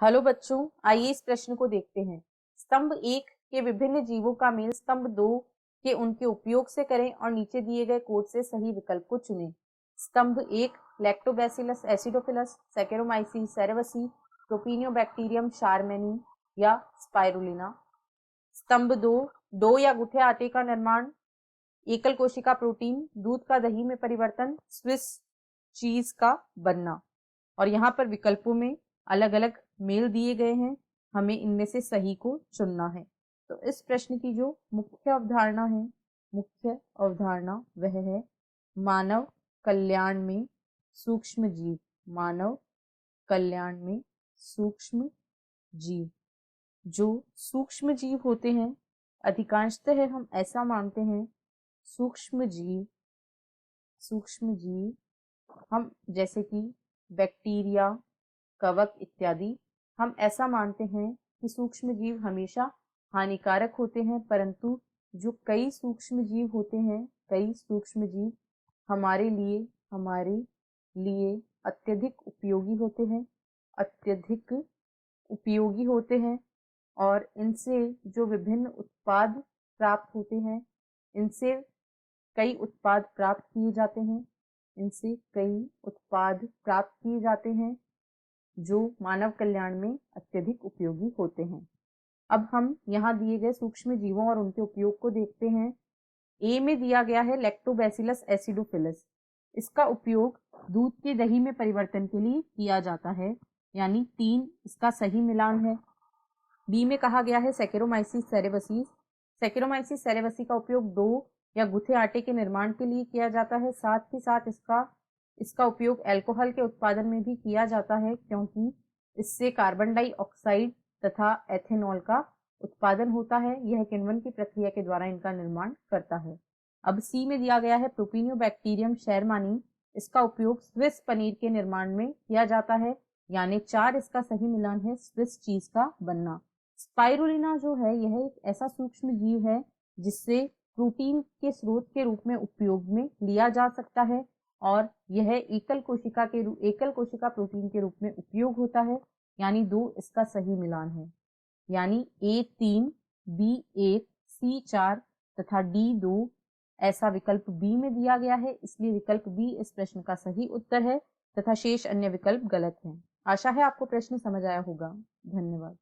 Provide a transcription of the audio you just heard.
Hello बच्चों, आइए इस प्रश्न को देखते हैं। स्तंभ 1 के विभिन्न जीवों का मेल स्तंभ 2 के उनके उपयोग से करें और नीचे दिए गए कोड से सही विकल्प को चुनें। स्तंभ 1 लैक्टोबैसिलस एसिडोफिलस, सैकेरोमाइसीस सेरेवसी, प्रोपिनियोबैक्टीरियम शारमेनी या स्पाइरुलिना। स्तंभ 2 डो या गुठे आटे का निर्माण, एकल कोशिका प्रोटीन, दूध का दही में परिवर्तन, स्विस चीज का बनना। और यहाँ पर विकल्पों में अलग अलग मेल दिए गए हैं, हमें इनमें से सही को चुनना है। तो इस प्रश्न की जो मुख्य अवधारणा है, मुख्य अवधारणा वह है मानव कल्याण में सूक्ष्म जीव। मानव कल्याण में सूक्ष्म जीव। जो सूक्ष्म जीव होते हैं, अधिकांशतः हम ऐसा मानते हैं सूक्ष्म जीव हम जैसे कि बैक्टीरिया, कवक इत्यादि, हम ऐसा मानते हैं कि सूक्ष्म जीव हमेशा हानिकारक होते हैं, परंतु जो कई सूक्ष्म जीव होते हैं, कई सूक्ष्म जीव हमारे लिए अत्यधिक उपयोगी होते हैं और इनसे जो विभिन्न उत्पाद प्राप्त होते हैं, इनसे कई उत्पाद प्राप्त किए जाते हैं जो मानव कल्याण में अत्यधिक उपयोगी होते हैं। अब हम यहाँ दिए गए सूक्ष्म जीवों और उनके उपयोग को देखते हैं। ए में दिया गया है लैक्टोबैसिलस एसिडोफिलस। इसका उपयोग दूध के दही में परिवर्तन के लिए किया जाता है, यानी 3 इसका सही मिलान है। बी में कहा गया है सैकेरोमाइसीस सेरेवसीस। सैकेरोमाइसीस सेरेवसी का उपयोग डो या गुथे आटे के निर्माण के लिए किया जाता है। साथ ही साथ इसका उपयोग अल्कोहल के उत्पादन में भी किया जाता है, क्योंकि इससे कार्बन डाइऑक्साइड तथा एथेनॉल का उत्पादन होता है। यह किण्वन की प्रक्रिया के द्वारा इनका निर्माण करता है। अब सी में दिया गया है प्रोपिनियोबैक्टीरियम शैरमानी। इसका उपयोग स्विस पनीर के निर्माण में किया जाता है, यानी 4 इसका सही मिलान है, स्विस चीज का बनना। स्पाइरुलिना जो है, यह एक ऐसा सूक्ष्म जीव है जिससे प्रोटीन के स्रोत के रूप में उपयोग में लिया जा सकता है और यह एकल कोशिका प्रोटीन के रूप में उपयोग होता है, यानी 2 इसका सही मिलान है। यानी A3, B1, C4 तथा D2 ऐसा विकल्प बी में दिया गया है, इसलिए विकल्प बी इस प्रश्न का सही उत्तर है तथा शेष अन्य विकल्प गलत हैं। आशा है आपको प्रश्न समझ आया होगा। धन्यवाद।